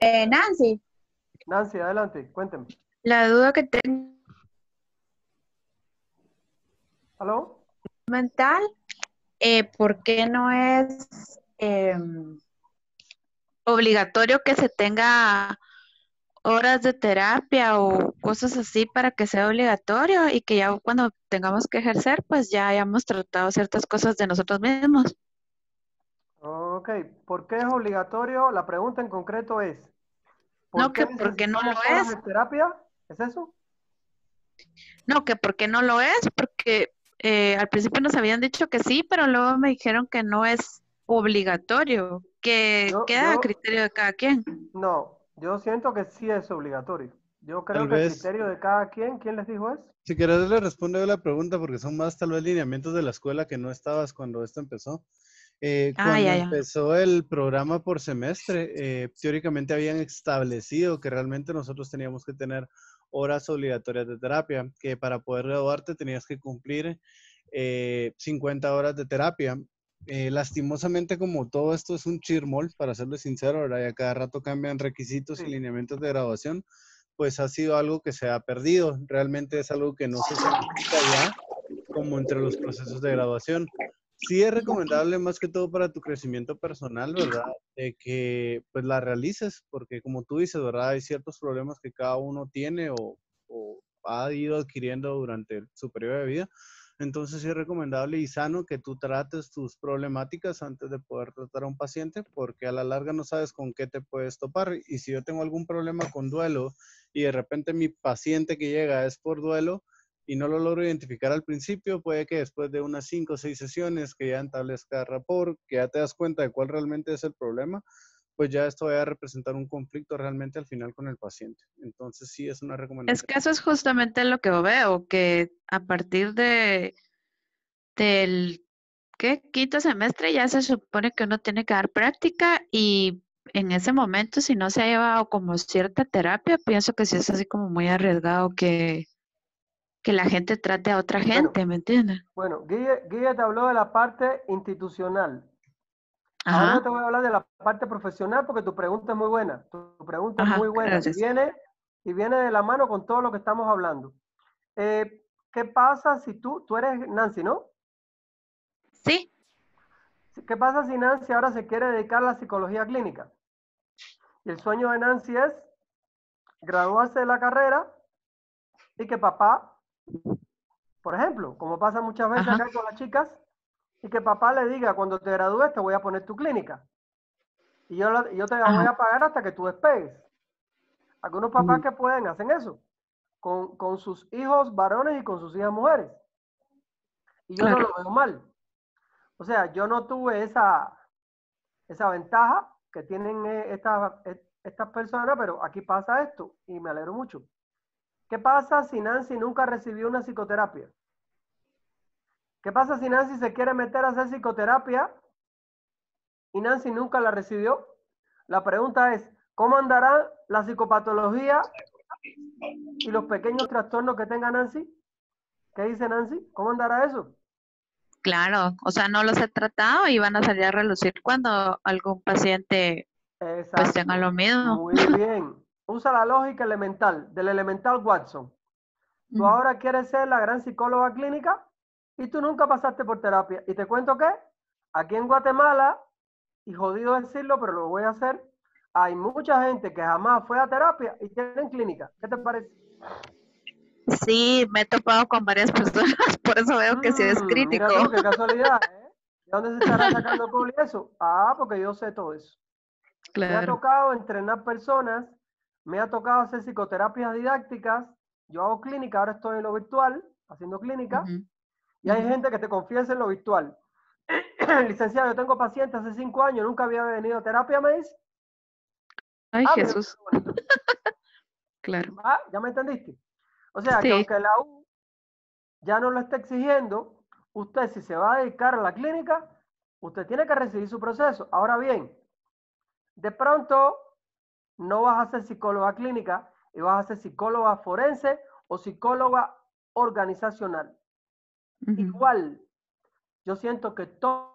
Nancy, Nancy, adelante, cuénteme. la duda que tengo ¿Aló? mental, ¿por qué no es obligatorio que se tenga horas de terapia o cosas así para que sea obligatorio y que ya cuando tengamos que ejercer, pues ya hayamos tratado ciertas cosas de nosotros mismos? Ok, ¿por qué es obligatorio? La pregunta en concreto es, ¿por No qué que porque no necesitamos lo horas es, de terapia? ¿Es eso? no que porque no lo es, porque al principio nos habían dicho que sí, pero luego me dijeron que no es obligatorio, que Yo, queda a yo, criterio de cada quien. no, yo siento que sí es obligatorio. Yo creo Tal que el vez, criterio de cada quien, ¿quién les dijo eso? si querés le respondo yo la pregunta porque son más tal vez lineamientos de la escuela que no estabas cuando esto empezó. Ah, Cuando ya, ya. empezó el programa por semestre, teóricamente habían establecido que realmente nosotros teníamos que tener horas obligatorias de terapia, que para poder graduarte tenías que cumplir 50 horas de terapia. Lastimosamente, como todo esto es un chirmol, para serles sincero, ¿verdad? Y a cada rato cambian requisitos y Sí. lineamientos de graduación, pues ha sido algo que se ha perdido. Realmente es algo que no se certifica ya como entre los procesos de graduación. Sí es recomendable más que todo para tu crecimiento personal, ¿verdad? De que pues la realices, porque como tú dices, ¿verdad? Hay ciertos problemas que cada uno tiene o ha ido adquiriendo durante su periodo de vida. Entonces sí es recomendable y sano que tú trates tus problemáticas antes de poder tratar a un paciente, porque a la larga no sabes con qué te puedes topar. Y si yo tengo algún problema con duelo y de repente mi paciente que llega es por duelo, y no lo logro identificar al principio, puede que después de unas 5 o 6 sesiones que ya establezca rapport, que ya te das cuenta de cuál realmente es el problema, pues ya esto va a representar un conflicto realmente al final con el paciente. Entonces sí es una Es recomendación. que eso es justamente lo que veo, que a partir del quinto semestre ya se supone que uno tiene que dar práctica y en ese momento si no se ha llevado como cierta terapia, pienso que sí es así como muy arriesgado que la gente trate a otra Bueno, gente, ¿me entiendes? bueno, Guille te habló de la parte institucional. Ahora yo Ajá, te voy a hablar de la parte profesional porque tu pregunta es muy buena. Tu pregunta es muy ajá, buena gracias. y viene de la mano con todo lo que estamos hablando. ¿Qué pasa si tú eres Nancy, ¿no? Sí, ¿Qué pasa si Nancy ahora se quiere dedicar a la psicología clínica? Y el sueño de Nancy es graduarse de la carrera y que papá, por ejemplo, como pasa muchas veces ajá, acá con las chicas, y que papá le diga, cuando te gradúes te voy a poner tu clínica y yo te la voy ajá. a pagar hasta que tú despegues. Algunos papás Ujú. que pueden hacen eso con sus hijos varones y con sus hijas mujeres. Y yo no Claro. lo veo mal. O sea, yo no tuve esa ventaja que tienen estas personas, pero aquí pasa esto y me alegro mucho. ¿Qué pasa si Nancy nunca recibió una psicoterapia? ¿Qué pasa si Nancy se quiere meter a hacer psicoterapia y Nancy nunca la recibió? La pregunta es, ¿cómo andará la psicopatología y los pequeños trastornos que tenga Nancy? ¿Qué dice Nancy? ¿Cómo andará eso? Claro, o sea, no los he tratado y van a salir a relucir cuando algún paciente pues tenga Exacto. lo mismo. Muy bien. Usa la lógica elemental, del elemental Watson. Tú Ujú. ahora quieres ser la gran psicóloga clínica y tú nunca pasaste por terapia. Y te cuento que aquí en Guatemala, y jodido decirlo, pero lo voy a hacer, hay mucha gente que jamás fue a terapia y tienen clínica. ¿Qué te parece? Sí, me he topado con varias personas, por eso veo que sí es Mira crítico. tú, qué casualidad, ¿eh? ¿De dónde se estará sacando Cole eso? Ah, porque yo sé todo eso. Me ha Claro. tocado entrenar personas, me ha tocado hacer psicoterapias didácticas, yo hago clínica, ahora estoy en lo virtual, haciendo clínica, Ujú, y hay ujú. gente que te confiesa en lo virtual. Licenciado, yo tengo pacientes hace 5 años, nunca había venido a terapia, me dice. Ay, Ah, mira, qué Jesús. bonito. Claro. Ah, ¿ya me entendiste? O sea, que Sí, aunque la U ya no lo está exigiendo, usted si se va a dedicar a la clínica, usted tiene que recibir su proceso. Ahora bien, de pronto no vas a ser psicóloga clínica y vas a ser psicóloga forense o psicóloga organizacional. ujú. Igual, yo siento que todo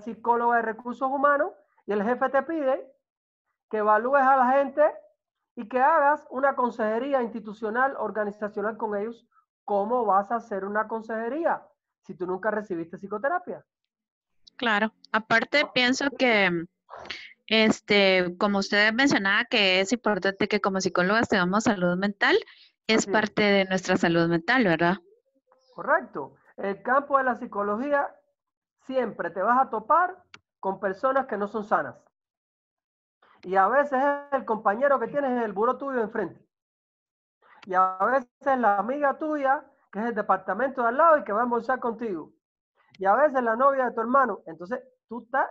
psicóloga de recursos humanos y el jefe te pide que evalúes a la gente y que hagas una consejería institucional, organizacional con ellos. ¿Cómo vas a hacer una consejería si tú nunca recibiste psicoterapia? Claro. Aparte, pienso que, como usted mencionaba, que es importante que como psicólogas tengamos salud mental, es Así es. parte de nuestra salud mental, ¿verdad? Correcto. El campo de la psicología siempre te vas a topar con personas que no son sanas. Y a veces el compañero que tienes en el buró tuyo enfrente. Y a veces la amiga tuya, que es el departamento de al lado y que va a almorzar contigo. Y a veces la novia de tu hermano. Entonces,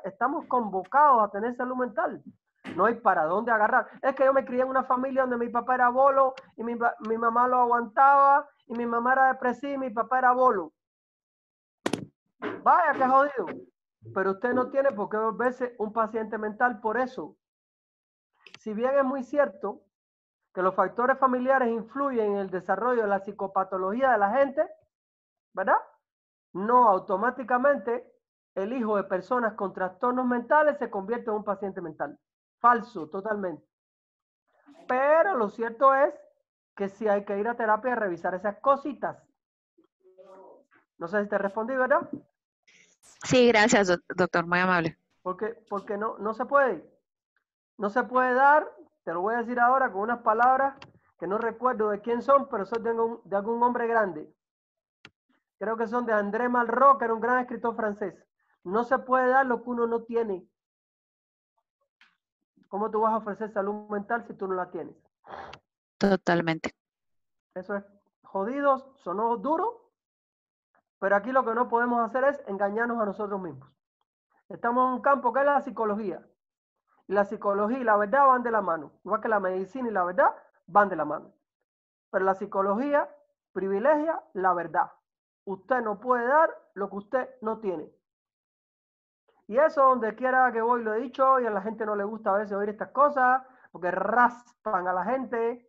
estamos convocados a tener salud mental. No hay para dónde agarrar. Es que yo me crié en una familia donde mi papá era bolo y mi mamá lo aguantaba y mi mamá era depresiva y mi papá era bolo. Vaya, qué jodido. Pero usted no tiene por qué volverse un paciente mental por eso. Si bien es muy cierto que los factores familiares influyen en el desarrollo de la psicopatología de la gente, ¿verdad? No automáticamente el hijo de personas con trastornos mentales se convierte en un paciente mental. Falso, totalmente. Pero lo cierto es que sí hay que ir a terapia a revisar esas cositas. No sé si te respondí, ¿verdad? Sí, gracias, doctor, muy amable. Porque no se puede. No se puede dar, te lo voy a decir ahora con unas palabras que no recuerdo de quién son, pero son de algún hombre grande. Creo que son de André Malraux, que era un gran escritor francés. No se puede dar lo que uno no tiene. ¿Cómo tú vas a ofrecer salud mental si tú no la tienes? Totalmente. Eso es jodidos, sonó duro, pero aquí lo que no podemos hacer es engañarnos a nosotros mismos. Estamos en un campo que es la psicología. Y la psicología y la verdad van de la mano. Igual que la medicina y la verdad van de la mano. Pero la psicología privilegia la verdad. Usted no puede dar lo que usted no tiene. Y eso donde quiera que voy lo he dicho y a la gente no le gusta a veces oír estas cosas porque raspan a la gente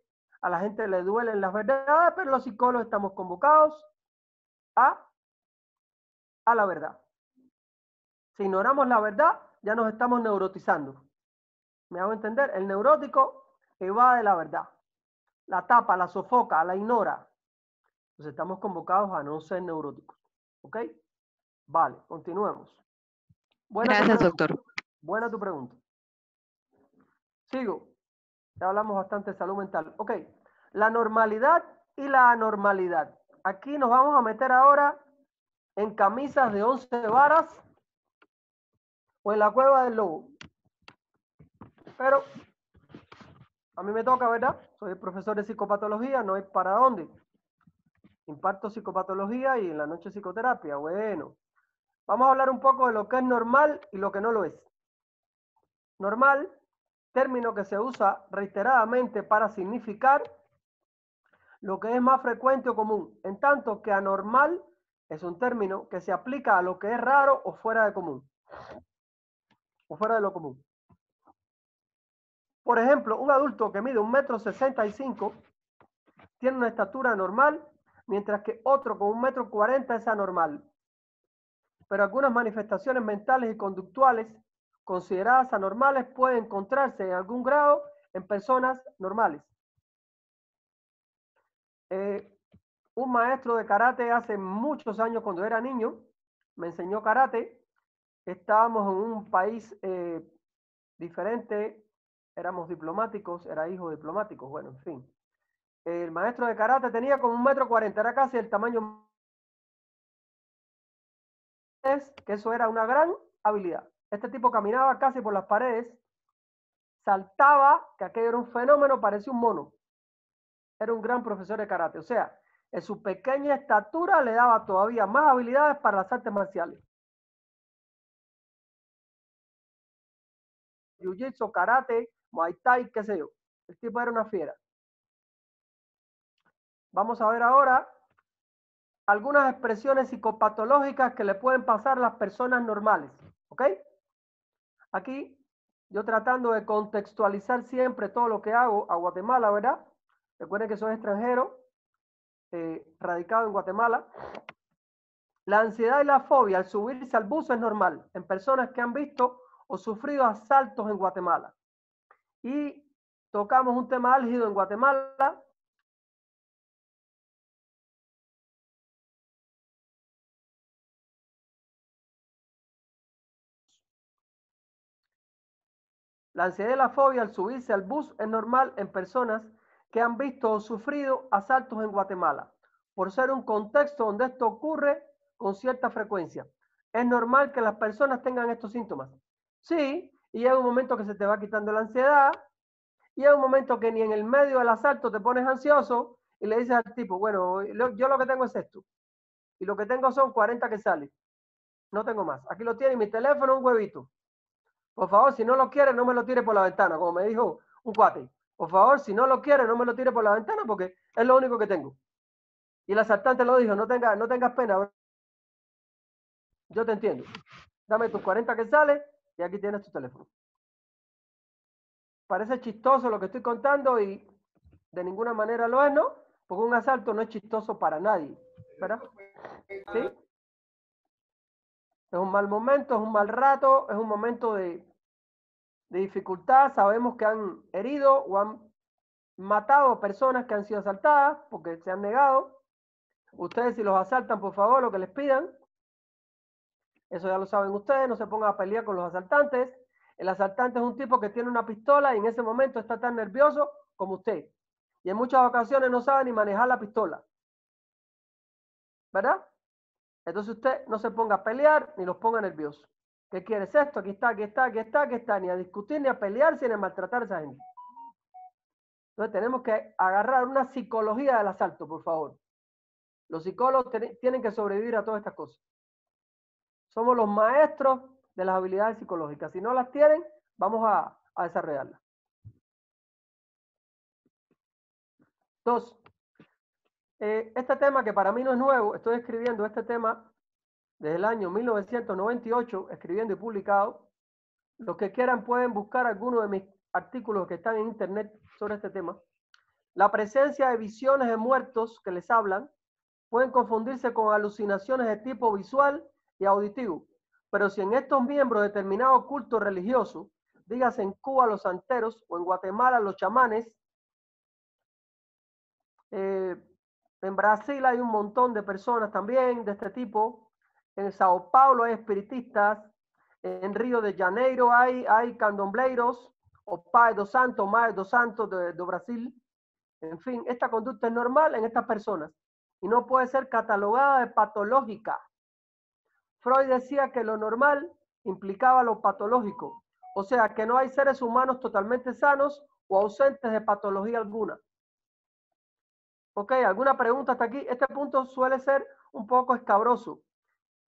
le duelen las verdades, pero los psicólogos estamos convocados a la verdad. Si ignoramos la verdad, ya nos estamos neurotizando. ¿Me hago entender? El neurótico evade la verdad. La tapa, la sofoca, la ignora. Entonces estamos convocados a no ser neuróticos. ¿Ok? Vale, continuemos. Gracias, doctor. Buena tu pregunta. Sigo. Ya hablamos bastante de salud mental. Ok. La normalidad y la anormalidad. Aquí nos vamos a meter ahora en camisas de 11 varas o en la cueva del lobo. Pero a mí me toca, ¿verdad? Soy profesor de psicopatología, no hay para dónde. Imparto psicopatología y en la noche psicoterapia. Bueno, vamos a hablar un poco de lo que es normal y lo que no lo es. Normal, término que se usa reiteradamente para significar lo que es más frecuente o común, en tanto que anormal es un término que se aplica a lo que es raro o fuera de común, o fuera de lo común. Por ejemplo, un adulto que mide 1,65 m tiene una estatura normal, mientras que otro con 1,40 m es anormal. Pero algunas manifestaciones mentales y conductuales consideradas anormales pueden encontrarse en algún grado en personas normales. Un maestro de karate hace muchos años, cuando era niño, me enseñó karate. Estábamos en un país diferente, éramos diplomáticos, era hijo de diplomáticos, bueno, en fin. El maestro de karate tenía como 1,40 m, era casi el tamaño. Que eso era una gran habilidad. Este tipo caminaba casi por las paredes, saltaba, que aquello era un fenómeno, parecía un mono. Era un gran profesor de karate. O sea, en su pequeña estatura le daba todavía más habilidades para las artes marciales. Jiu-jitsu, karate, muay thai, qué sé yo. El tipo era una fiera. Vamos a ver ahora algunas expresiones psicopatológicas que le pueden pasar a las personas normales. ¿Ok? Aquí, yo tratando de contextualizar siempre todo lo que hago a Guatemala, ¿verdad? Recuerden que soy extranjero, radicado en Guatemala. La ansiedad y la fobia al subirse al bus es normal en personas que han visto o sufrido asaltos en Guatemala. Y tocamos un tema álgido en Guatemala. La ansiedad y la fobia al subirse al bus es normal en personas que han visto o sufrido asaltos en Guatemala, por ser un contexto donde esto ocurre con cierta frecuencia. Es normal que las personas tengan estos síntomas. Sí, y llega un momento que se te va quitando la ansiedad, y llega un momento que ni en el medio del asalto te pones ansioso y le dices al tipo, bueno, yo lo que tengo es esto, y lo que tengo son 40 que salen, no tengo más. Aquí lo tiene, mi teléfono, un huevito. Por favor, si no lo quiere, no me lo tire por la ventana, como me dijo un cuate. Por favor, si no lo quiere, no me lo tire por la ventana porque es lo único que tengo. Y el asaltante lo dijo, no tengas pena, bro. Yo te entiendo. Dame tus 40 que sale y aquí tienes tu teléfono. Parece chistoso lo que estoy contando y de ninguna manera lo es, ¿no? Porque un asalto no es chistoso para nadie, ¿verdad? ¿Sí? Es un mal momento, es un mal rato, es un momento de dificultad. Sabemos que han herido o han matado personas que han sido asaltadas porque se han negado. Ustedes, si los asaltan, por favor, lo que les pidan, eso ya lo saben ustedes, no se pongan a pelear con los asaltantes. El asaltante es un tipo que tiene una pistola y en ese momento está tan nervioso como usted. Y en muchas ocasiones no sabe ni manejar la pistola. ¿Verdad? Entonces usted no se ponga a pelear ni los ponga nerviosos. ¿Qué quieres esto? Aquí está, aquí está, aquí está, aquí está. Ni a discutir, ni a pelearse, ni a maltratar a esa gente. Entonces tenemos que agarrar una psicología del asalto, por favor. Los psicólogos tienen que sobrevivir a todas estas cosas. Somos los maestros de las habilidades psicológicas. Si no las tienen, vamos a desarrollarlas. Dos, este tema que para mí no es nuevo, estoy escribiendo este tema desde el año 1998, escribiendo y publicado. Los que quieran pueden buscar algunos de mis artículos que están en internet sobre este tema. La presencia de visiones de muertos que les hablan pueden confundirse con alucinaciones de tipo visual y auditivo. Pero si en estos miembros de determinado culto religioso, dígase en Cuba los santeros o en Guatemala los chamanes, en Brasil hay un montón de personas también de este tipo, en Sao Paulo hay espiritistas, en Río de Janeiro hay candombleiros, o Pai do Santo, Mai do Santo de Brasil. En fin, esta conducta es normal en estas personas y no puede ser catalogada de patológica. Freud decía que lo normal implicaba lo patológico, o sea, que no hay seres humanos totalmente sanos o ausentes de patología alguna. Ok, ¿alguna pregunta hasta aquí? Este punto suele ser un poco escabroso.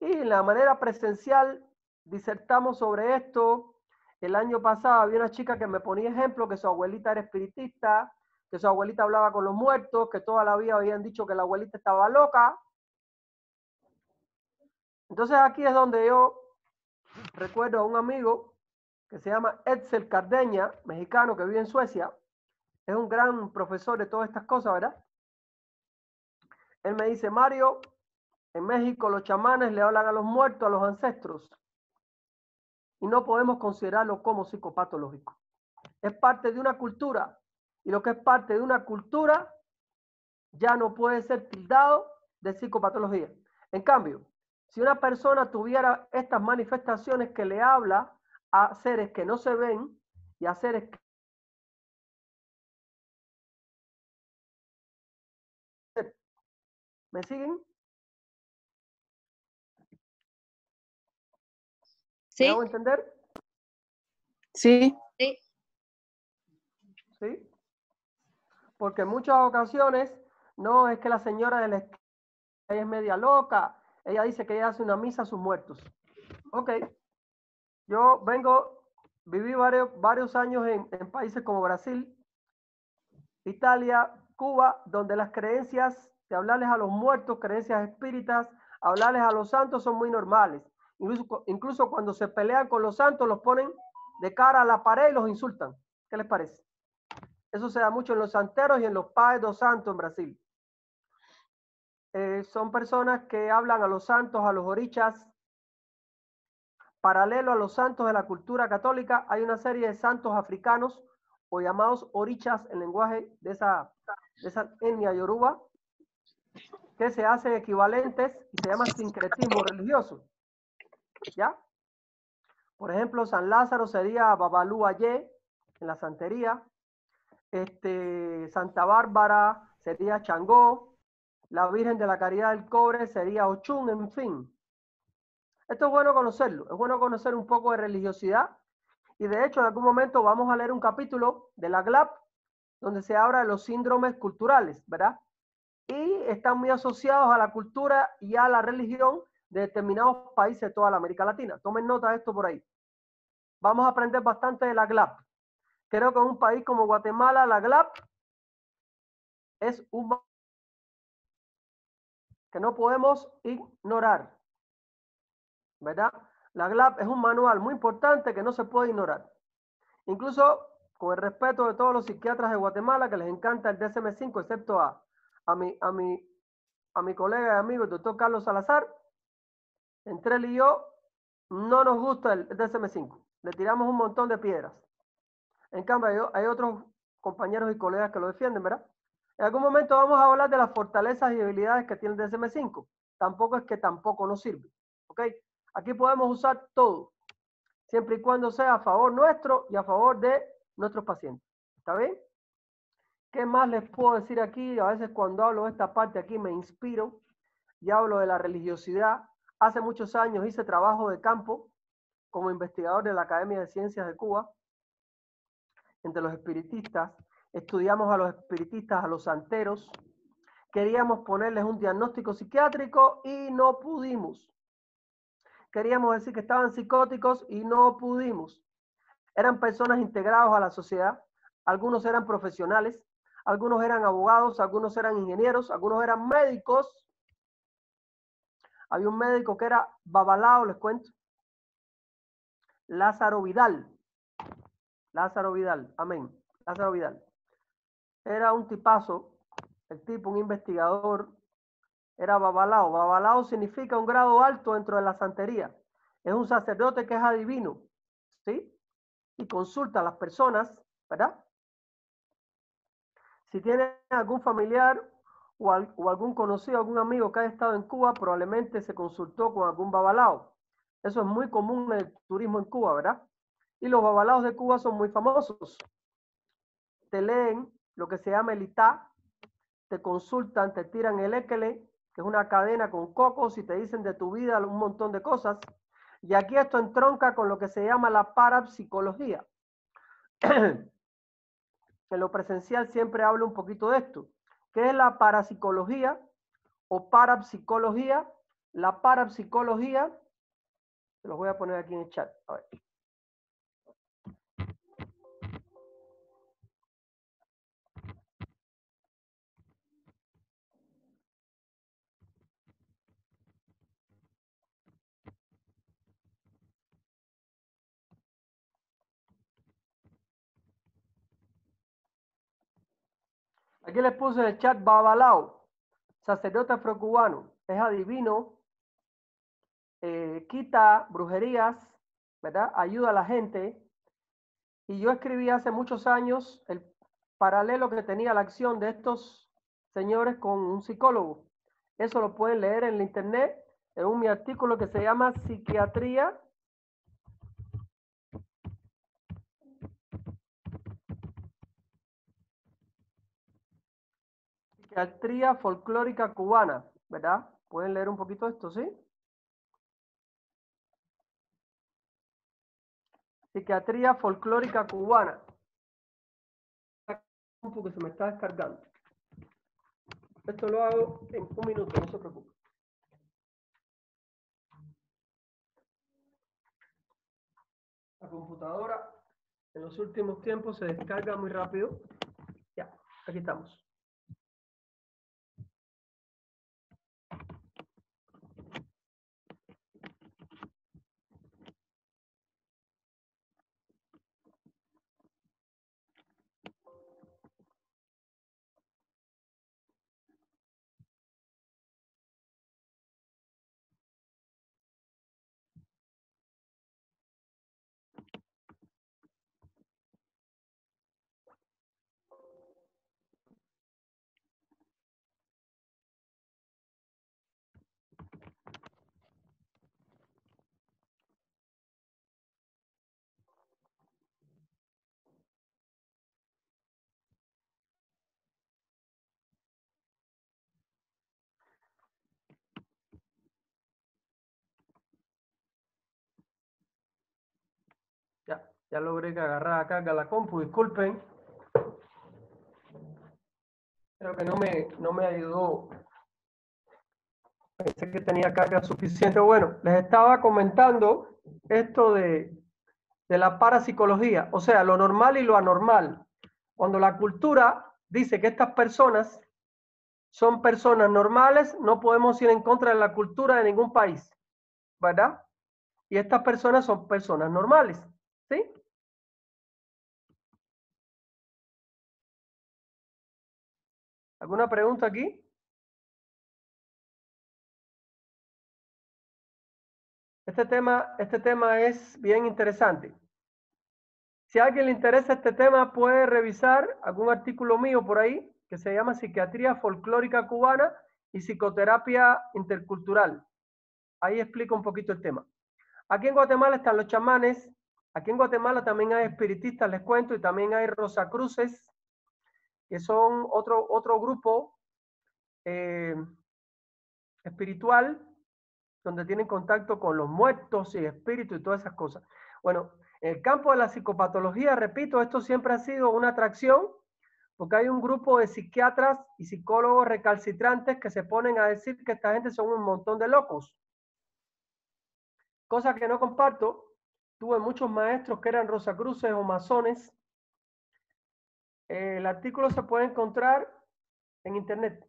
Y en la manera presencial disertamos sobre esto. El año pasado había una chica que me ponía ejemplo que su abuelita era espiritista, que su abuelita hablaba con los muertos, que toda la vida habían dicho que la abuelita estaba loca. Entonces aquí es donde yo recuerdo a un amigo que se llama Edsel Cardeña, mexicano que vive en Suecia. Es un gran profesor de todas estas cosas, ¿verdad? Él me dice, Mario, en México los chamanes le hablan a los muertos, a los ancestros, y no podemos considerarlo como psicopatológico. Es parte de una cultura, y lo que es parte de una cultura ya no puede ser tildado de psicopatología. En cambio, si una persona tuviera estas manifestaciones que le habla a seres que no se ven y a seres que... ¿Me siguen? ¿Me hago entender? Sí. Sí. ¿Sí? Porque en muchas ocasiones no es que la señora de la esquina es media loca, ella dice que ella hace una misa a sus muertos. Ok, yo viví varios años en países como Brasil, Italia, Cuba, donde las creencias de hablarles a los muertos, creencias espíritas, hablarles a los santos son muy normales. Incluso cuando se pelean con los santos, los ponen de cara a la pared y los insultan. ¿Qué les parece? Eso se da mucho en los santeros y en los Pai do Santo en Brasil. son personas que hablan a los santos, a los orichas. Paralelo a los santos de la cultura católica, hay una serie de santos africanos o llamados orichas en lenguaje de esa etnia yoruba, que se hacen equivalentes y se llaman sincretismo religioso. ¿Ya? Por ejemplo, San Lázaro sería Babalú Ayé en la santería. Santa Bárbara sería Changó. La Virgen de la Caridad del Cobre sería Ochun, en fin. Esto es bueno conocerlo, es bueno conocer un poco de religiosidad y de hecho en algún momento vamos a leer un capítulo de la GLAP donde se habla de los síndromes culturales, ¿verdad? Y están muy asociados a la cultura y a la religión de determinados países de toda la América Latina. Tomen nota de esto por ahí. Vamos a aprender bastante de la GLAP. Creo que en un país como Guatemala la GLAP es un que no podemos ignorar, ¿verdad? La GLAP es un manual muy importante que no se puede ignorar. Incluso con el respeto de todos los psiquiatras de Guatemala que les encanta el DSM-5, excepto a mi colega y amigo el doctor Carlos Salazar, entre él y yo no nos gusta el DSM-5. Le tiramos un montón de piedras. En cambio, hay otros compañeros y colegas que lo defienden, ¿verdad? En algún momento vamos a hablar de las fortalezas y debilidades que tiene el DSM-5. Tampoco es que tampoco nos sirve. ¿Ok? Aquí podemos usar todo, siempre y cuando sea a favor nuestro y a favor de nuestros pacientes. ¿Está bien? ¿Qué más les puedo decir aquí? A veces cuando hablo de esta parte aquí me inspiro y hablo de la religiosidad. Hace muchos años hice trabajo de campo como investigador de la Academia de Ciencias de Cuba entre los espiritistas. Estudiamos a los espiritistas, a los santeros. Queríamos ponerles un diagnóstico psiquiátrico y no pudimos. Queríamos decir que estaban psicóticos y no pudimos. Eran personas integradas a la sociedad. Algunos eran profesionales, algunos eran abogados, algunos eran ingenieros, algunos eran médicos. Había un médico que era Babalao, les cuento. Lázaro Vidal. Lázaro Vidal, amén. Lázaro Vidal. Era un tipazo, el tipo, un investigador. Era Babalao. Babalao significa un grado alto dentro de la santería. Es un sacerdote que es adivino, ¿sí? Y consulta a las personas, ¿verdad? Si tiene algún familiar o algún conocido, algún amigo que haya estado en Cuba, probablemente se consultó con algún babalao. Eso es muy común en el turismo en Cuba, ¿verdad? Y los babalaos de Cuba son muy famosos. Te leen lo que se llama el ITA, te consultan, te tiran el équele, que es una cadena con cocos, y te dicen de tu vida un montón de cosas. Y aquí esto entronca con lo que se llama la parapsicología. En lo presencial siempre hablo un poquito de esto. ¿Qué es la parapsicología o parapsicología? La parapsicología, se los voy a poner aquí en el chat. A ver. Aquí les puse en el chat Babalao, sacerdote afrocubano, es adivino, quita brujerías, ¿verdad? Ayuda a la gente. Y yo escribí hace muchos años el paralelo que tenía la acción de estos señores con un psicólogo. Eso lo pueden leer en la internet, en mi artículo que se llama Psiquiatría folclórica cubana, ¿verdad? Pueden leer un poquito esto, ¿sí? Psiquiatría folclórica cubana. Porque se me está descargando. Esto lo hago en un minuto, no se preocupe. La computadora en los últimos tiempos se descarga muy rápido. Ya, aquí estamos. Ya logré que agarrara carga la compu, disculpen. Creo que no me ayudó. Pensé que tenía carga suficiente. Bueno, les estaba comentando esto de la parapsicología, o sea, lo normal y lo anormal. Cuando la cultura dice que estas personas son personas normales, no podemos ir en contra de la cultura de ningún país, ¿verdad? Y estas personas son personas normales, ¿sí? ¿Alguna pregunta aquí? Este tema es bien interesante. Si a alguien le interesa este tema, puede revisar algún artículo mío por ahí que se llama Psiquiatría Folclórica Cubana y Psicoterapia Intercultural. Ahí explico un poquito el tema. Aquí en Guatemala están los chamanes. Aquí en Guatemala también hay espiritistas, les cuento, y también hay rosacruces, que son otro grupo espiritual, donde tienen contacto con los muertos y espíritus y todas esas cosas. Bueno, en el campo de la psicopatología, repito, esto siempre ha sido una atracción, porque hay un grupo de psiquiatras y psicólogos recalcitrantes que se ponen a decir que esta gente son un montón de locos. Cosa que no comparto. Tuve muchos maestros que eran rosacruces o masones. El artículo se puede encontrar en internet.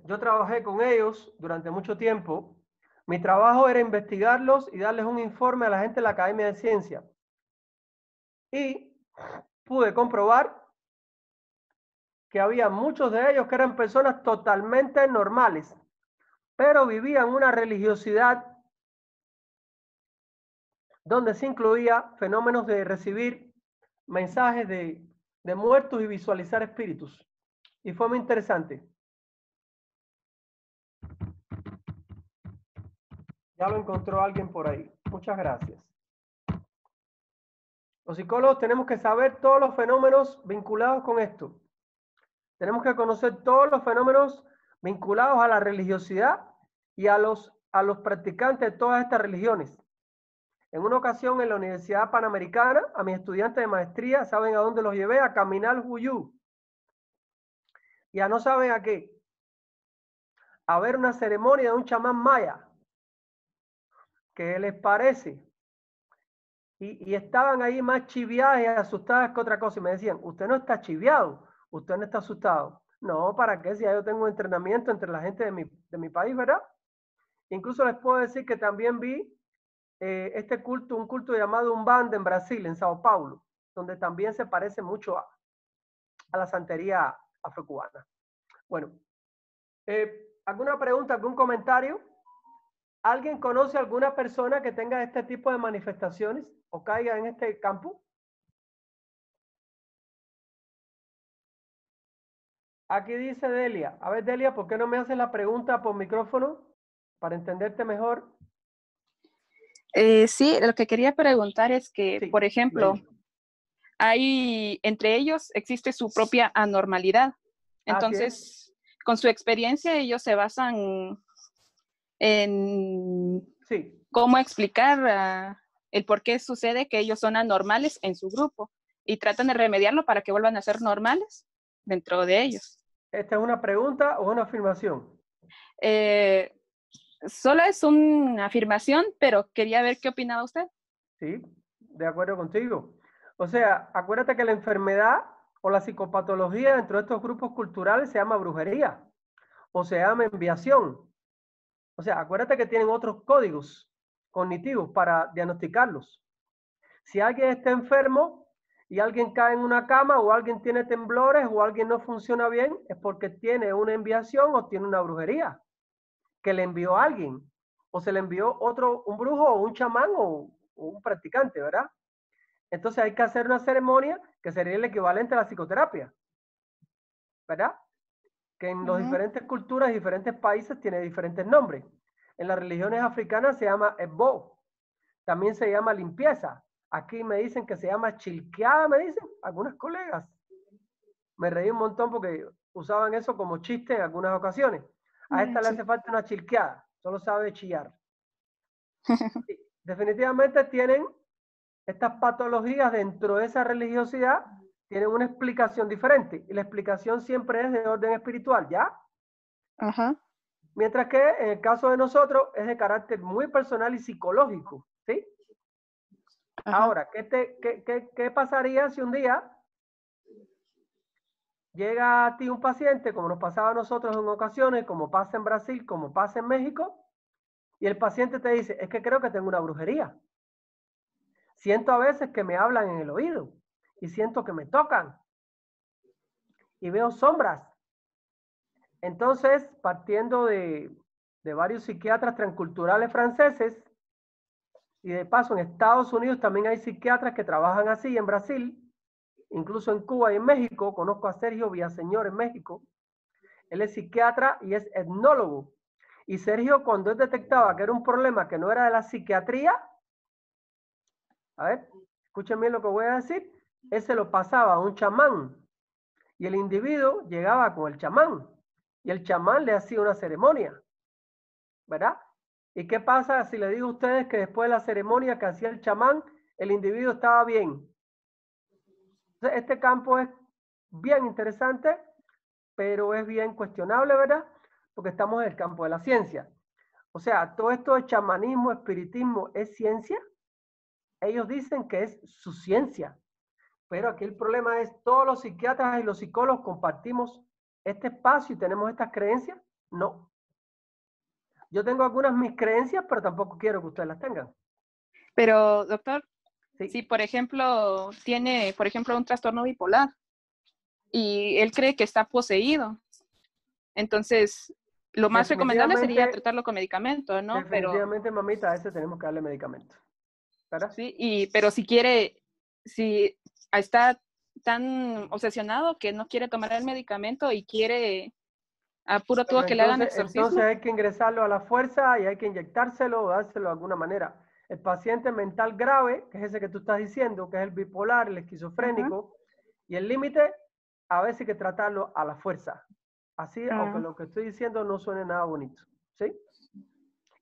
Yo trabajé con ellos durante mucho tiempo. Mi trabajo era investigarlos y darles un informe a la gente de la Academia de Ciencia. Y pude comprobar que había muchos de ellos que eran personas totalmente normales, pero vivían una religiosidad donde se incluía fenómenos de recibir mensajes de muertos y visualizar espíritus. Y fue muy interesante. Ya lo encontró alguien por ahí. Muchas gracias. Los psicólogos tenemos que saber todos los fenómenos vinculados con esto. Tenemos que conocer todos los fenómenos vinculados a la religiosidad y a los practicantes de todas estas religiones. En una ocasión en la Universidad Panamericana, a mis estudiantes de maestría, ¿saben a dónde los llevé? A caminar Huyú. Ya no saben a qué. A ver una ceremonia de un chamán maya. ¿Qué les parece? Y estaban ahí más chiviadas y asustadas que otra cosa. Y me decían, usted no está chiviado, usted no está asustado. No, ¿para qué? Si ya yo tengo un entrenamiento entre la gente de mi país, ¿verdad? Incluso les puedo decir que también vi este culto, un culto llamado Umbanda en Brasil, en Sao Paulo, donde también se parece mucho a la santería afrocubana. Bueno, ¿alguna pregunta, algún comentario? ¿Alguien conoce a alguna persona que tenga este tipo de manifestaciones o caiga en este campo? Aquí dice Delia. A ver, Delia, ¿por qué no me haces la pregunta por micrófono para entenderte mejor? Sí, lo que quería preguntar es que, Sí, por ejemplo, entre ellos existe su propia anormalidad. Entonces, con su experiencia, ellos se basan en cómo explicar el por qué sucede que ellos son anormales en su grupo y tratan de remediarlo para que vuelvan a ser normales dentro de ellos. ¿Esta es una pregunta o una afirmación? Solo es una afirmación, pero quería ver qué opinaba usted. Sí, de acuerdo contigo. O sea, acuérdate que la enfermedad o la psicopatología dentro de estos grupos culturales se llama brujería o se llama enviación. O sea, acuérdate que tienen otros códigos cognitivos para diagnosticarlos. Si alguien está enfermo y alguien cae en una cama o alguien tiene temblores o alguien no funciona bien, es porque tiene una enviación o tiene una brujería que le envió a alguien o se le envió un brujo o un chamán o un practicante, ¿verdad? Entonces hay que hacer una ceremonia que sería el equivalente a la psicoterapia, ¿verdad? que en las diferentes culturas y diferentes países tiene diferentes nombres. En las religiones africanas se llama Ebo, también se llama limpieza. Aquí me dicen que se llama chilqueada, me dicen algunas colegas. Me reí un montón porque usaban eso como chiste en algunas ocasiones. A esta le hace falta una chilqueada, solo sabe chillar. Sí, definitivamente tienen estas patologías dentro de esa religiosidad, tienen una explicación diferente. Y la explicación siempre es de orden espiritual, ¿ya? Ajá. Mientras que en el caso de nosotros es de carácter muy personal y psicológico, ¿sí? Ajá. Ahora, ¿qué pasaría si un día llega a ti un paciente, como nos pasaba a nosotros en ocasiones, como pasa en Brasil, como pasa en México, y el paciente te dice, es que creo que tengo una brujería. Siento a veces que me hablan en el oído y siento que me tocan y veo sombras. Entonces, partiendo de varios psiquiatras transculturales franceses, y de paso en Estados Unidos también hay psiquiatras que trabajan así, en Brasil, incluso en Cuba y en México, conozco a Sergio Villaseñor en México, él es psiquiatra y es etnólogo. Y Sergio, cuando él detectaba que era un problema que no era de la psiquiatría, a ver, escuchen bien lo que voy a decir, él se lo pasaba a un chamán. Y el individuo llegaba con el chamán. Y el chamán le hacía una ceremonia. ¿Verdad? ¿Y qué pasa si le digo a ustedes que después de la ceremonia que hacía el chamán, el individuo estaba bien? Entonces, este campo es bien interesante, pero es bien cuestionable, ¿verdad? Porque estamos en el campo de la ciencia. O sea, todo esto de chamanismo, espiritismo, ¿es ciencia? Ellos dicen que es su ciencia. Pero aquí el problema es, ¿todos los psiquiatras y los psicólogos compartimos este espacio y tenemos estas creencias? No. Yo tengo algunas mis creencias, pero tampoco quiero que ustedes las tengan. Pero, doctor, Sí. si por ejemplo tiene, por ejemplo, un trastorno bipolar y él cree que está poseído, entonces lo más recomendable sería tratarlo con medicamento, ¿no? Definitivamente, mamita, a ese tenemos que darle medicamento. ¿Verdad? Sí, pero si quiere, si está tan obsesionado que no quiere tomar el medicamento y quiere a puro tubo que le hagan exorcismo. Entonces hay que ingresarlo a la fuerza y hay que inyectárselo o dárselo de alguna manera. El paciente mental grave, que es ese que tú estás diciendo, que es el bipolar, el esquizofrénico, y el límite, a veces hay que tratarlo a la fuerza. Así, aunque lo que estoy diciendo no suene nada bonito. ¿Sí?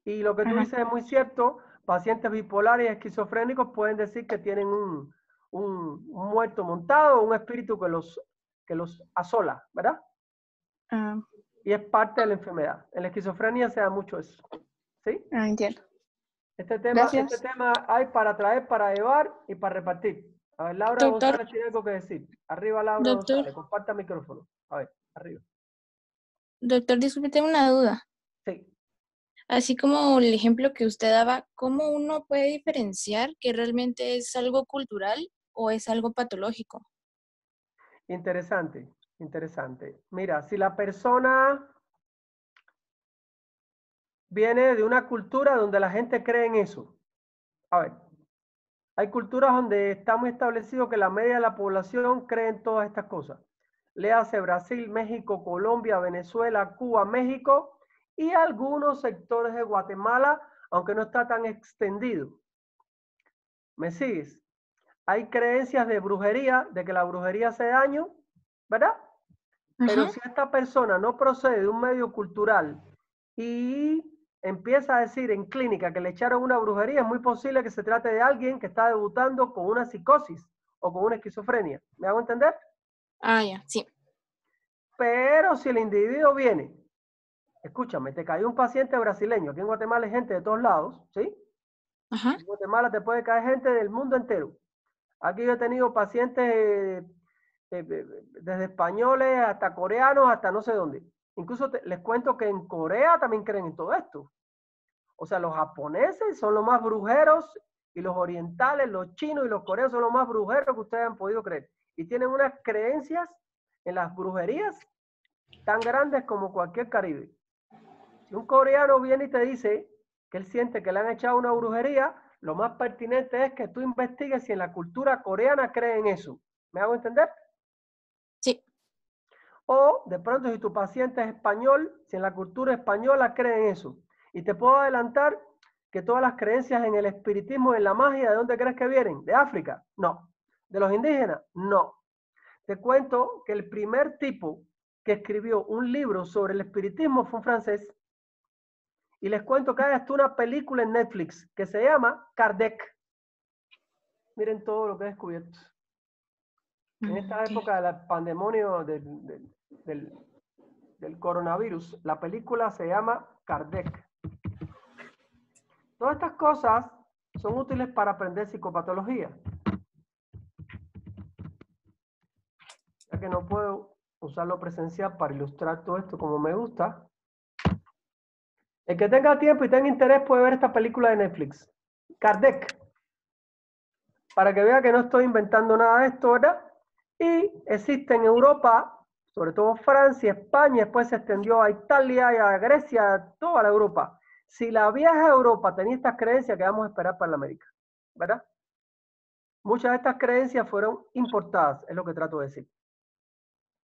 Y lo que tú dices es muy cierto. Pacientes bipolares y esquizofrénicos pueden decir que tienen un muerto montado, un espíritu que los asola, ¿verdad? Y es parte de la enfermedad. En la esquizofrenia se da mucho eso. ¿Sí? Entiendo. Este tema hay para traer, para llevar y para repartir. A ver, Laura González tiene algo que decir. Arriba, Laura González, comparta el micrófono. A ver, arriba. Doctor, disculpe, tengo una duda. Sí. Así como el ejemplo que usted daba, ¿cómo uno puede diferenciar que realmente es algo cultural o es algo patológico? Interesante, interesante. Mira, si la persona viene de una cultura donde la gente cree en eso. A ver, hay culturas donde está muy establecido que la media de la población cree en todas estas cosas. Léase Brasil, México, Colombia, Venezuela, Cuba, México y algunos sectores de Guatemala, aunque no está tan extendido. ¿Me sigues? Hay creencias de brujería, de que la brujería hace daño, ¿verdad? Pero si esta persona no procede de un medio cultural y empieza a decir en clínica que le echaron una brujería, es muy posible que se trate de alguien que está debutando con una psicosis o con una esquizofrenia. ¿Me hago entender? Ah, ya, sí. Pero si el individuo viene, escúchame, te cayó un paciente brasileño, aquí en Guatemala hay gente de todos lados, ¿sí? En Guatemala te puede caer gente del mundo entero. Aquí yo he tenido pacientes desde españoles hasta coreanos, hasta no sé dónde. Incluso les cuento que en Corea también creen en todo esto. O sea, los japoneses son los más brujeros y los orientales, los chinos y los coreanos son los más brujeros que ustedes han podido creer. Y tienen unas creencias en las brujerías tan grandes como cualquier caribe. Si un coreano viene y te dice que él siente que le han echado una brujería, lo más pertinente es que tú investigues si en la cultura coreana creen eso. ¿Me hago entender? Sí. O de pronto si tu paciente es español, si en la cultura española creen eso. Y te puedo adelantar que todas las creencias en el espiritismo, en la magia, ¿de dónde crees que vienen? ¿De África? No. ¿De los indígenas? No. Te cuento que el primer tipo que escribió un libro sobre el espiritismo fue un francés. Y les cuento que hay hasta una película en Netflix que se llama Kardec. Miren todo lo que he descubierto. En esta época del pandemonio del coronavirus, la película se llama Kardec. Todas estas cosas son útiles para aprender psicopatología. Ya que no puedo usarlo presencial para ilustrar todo esto como me gusta. El que tenga tiempo y tenga interés puede ver esta película de Netflix, Kardec, para que vea que no estoy inventando nada de esto, ¿verdad? Y existe en Europa, sobre todo Francia, España, después se extendió a Italia y a Grecia, a toda la Europa. Si la vieja Europa tenía estas creencias, ¿qué vamos a esperar para la América? ¿Verdad? Muchas de estas creencias fueron importadas, es lo que trato de decir.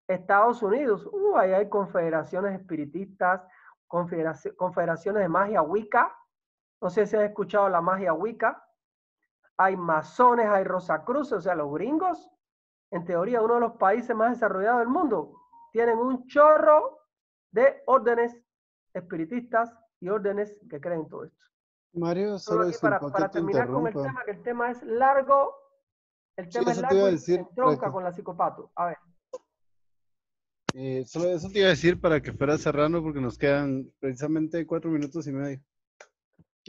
Estados Unidos, ahí hay confederaciones espiritistas, confederaciones de magia Wicca. No sé si has escuchado la magia Wicca. Hay masones, hay Rosacruces, o sea, los gringos, en teoría, uno de los países más desarrollados del mundo, tienen un chorro de órdenes espiritistas y órdenes que creen todo esto. Mario, Solo solo aquí disculpa que para te terminar con el interrumpa. tema, que el tema es largo, el tema es Eso te iba largo a y decir, entronca con la psicopato. A ver. solo eso te iba a decir para que fuera cerrando porque nos quedan precisamente 4 minutos y medio.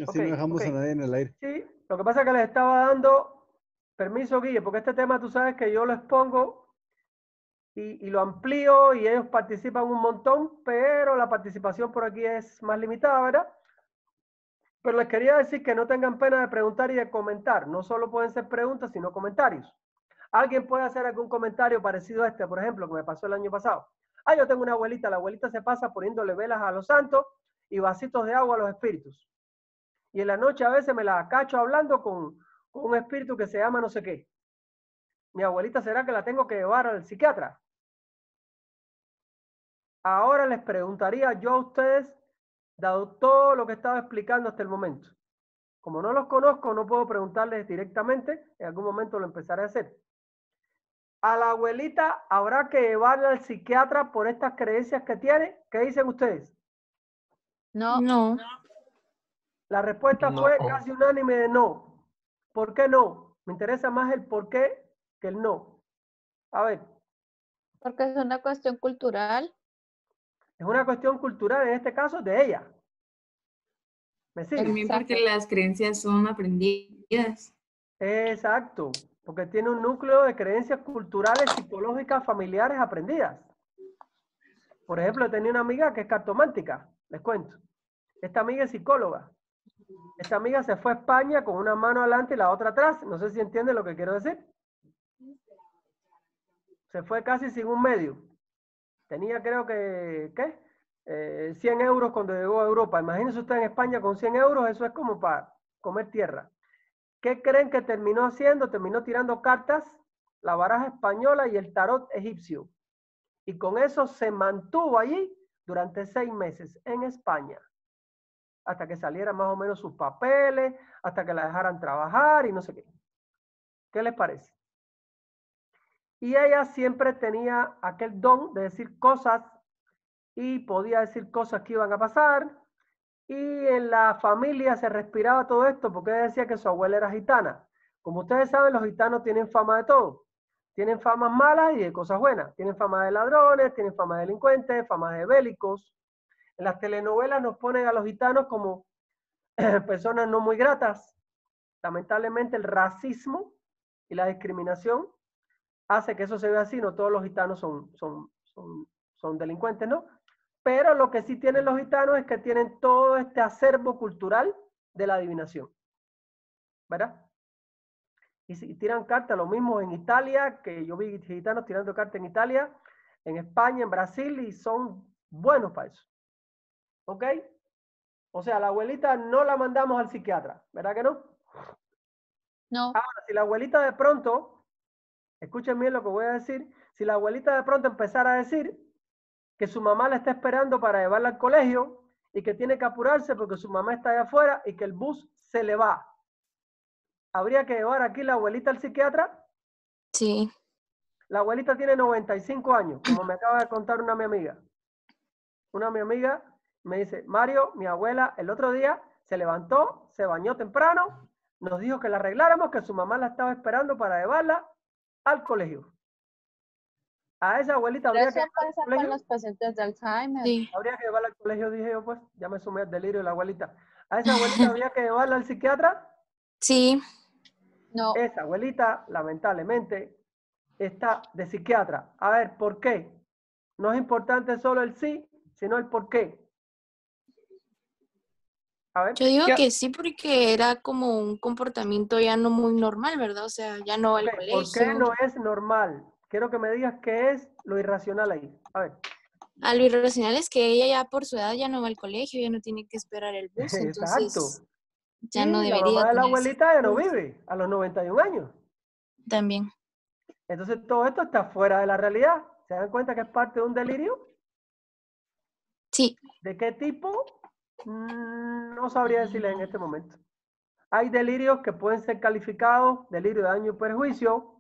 Así no dejamos a nadie en el aire. Sí, lo que pasa es que les estaba dando permiso, Guille, porque este tema tú sabes que yo lo expongo y lo amplío y ellos participan un montón, pero la participación por aquí es más limitada, ¿verdad? Pero les quería decir que no tengan pena de preguntar y de comentar. No solo pueden ser preguntas, sino comentarios. Alguien puede hacer algún comentario parecido a este, por ejemplo, que me pasó el año pasado. Ah, yo tengo una abuelita. La abuelita se pasa poniéndole velas a los santos y vasitos de agua a los espíritus. Y en la noche a veces me la cacho hablando con un espíritu que se llama no sé qué. Mi abuelita, ¿será que la tengo que llevar al psiquiatra? Ahora les preguntaría yo a ustedes, dado todo lo que estaba explicando hasta el momento. Como no los conozco, no puedo preguntarles directamente, en algún momento lo empezaré a hacer. A la abuelita habrá que llevarla al psiquiatra por estas creencias que tiene. ¿Qué dicen ustedes? No. No. La respuesta fue casi unánime de no. ¿Por qué no? Me interesa más el por qué que el no. A ver. Porque es una cuestión cultural. Es una cuestión cultural, en este caso, de ella. ¿Me sigue? También porque las creencias son aprendidas. Exacto, porque tiene un núcleo de creencias culturales, psicológicas, familiares aprendidas. Por ejemplo, tenía una amiga que es cartomántica, les cuento. Esta amiga es psicóloga. Esta amiga se fue a España con una mano adelante y la otra atrás. No sé si entienden lo que quiero decir. Se fue casi sin un medio. Tenía, creo que, ¿qué? 100 euros cuando llegó a Europa. Imagínense usted en España con 100 euros, eso es como para comer tierra. ¿Qué creen que terminó haciendo? Terminó tirando cartas, la baraja española y el tarot egipcio. Y con eso se mantuvo allí durante 6 meses en España. Hasta que salieran más o menos sus papeles, hasta que la dejaran trabajar y no sé qué. ¿Qué les parece? Y ella siempre tenía aquel don de decir cosas y podía decir cosas que iban a pasar. Y en la familia se respiraba todo esto porque ella decía que su abuela era gitana. Como ustedes saben, los gitanos tienen fama de todo. Tienen famas malas y de cosas buenas. Tienen fama de ladrones, tienen fama de delincuentes, fama de bélicos. En las telenovelas nos ponen a los gitanos como personas no muy gratas. Lamentablemente el racismo y la discriminación hace que eso se vea así. No todos los gitanos son delincuentes, ¿no? Pero lo que sí tienen los gitanos es que tienen todo este acervo cultural de la adivinación. ¿Verdad? Y si tiran cartas, lo mismo en Italia, que yo vi gitanos tirando cartas en Italia, en España, en Brasil, y son buenos para eso. ¿Ok? O sea, la abuelita no la mandamos al psiquiatra, ¿verdad que no? No. Ahora, si la abuelita de pronto, escuchen bien lo que voy a decir, si la abuelita de pronto empezara a decir que su mamá la está esperando para llevarla al colegio y que tiene que apurarse porque su mamá está allá afuera y que el bus se le va. ¿Habría que llevar aquí la abuelita al psiquiatra? Sí. La abuelita tiene 95 años, como me acaba de contar una mi amiga. Una mi amiga me dice, Mario, mi abuela el otro día se levantó, se bañó temprano, nos dijo que la arregláramos, que su mamá la estaba esperando para llevarla al colegio. A esa abuelita Pero habría que eso llevarla al pasa con colegio. los pacientes de Alzheimer. Sí. Habría que llevarla al colegio, dije yo, pues, ya me sumé al delirio de la abuelita. A esa abuelita habría que llevarla al psiquiatra. Sí. No, Esa abuelita, lamentablemente, está de psiquiatra. A ver, ¿por qué? No es importante solo el sí, sino el por qué. A ver, Yo digo Yo- que sí porque era como un comportamiento ya no muy normal, ¿verdad? O sea, ya no va al ok, ¿por qué colegio. no es normal? Quiero que me digas qué es lo irracional ahí. A ver, A lo irracional es que ella ya por su edad ya no va al colegio, ya no tiene que esperar el bus, entonces exacto. ya no Y la debería mamá de la tener ese abuelita ya no impulso. vive a los 91 años. También. Entonces todo esto está fuera de la realidad. ¿Se dan cuenta que es parte de un delirio? Sí. ¿De qué tipo? No sabría decirles en este momento. Hay delirios que pueden ser calificados, delirio de daño y perjuicio,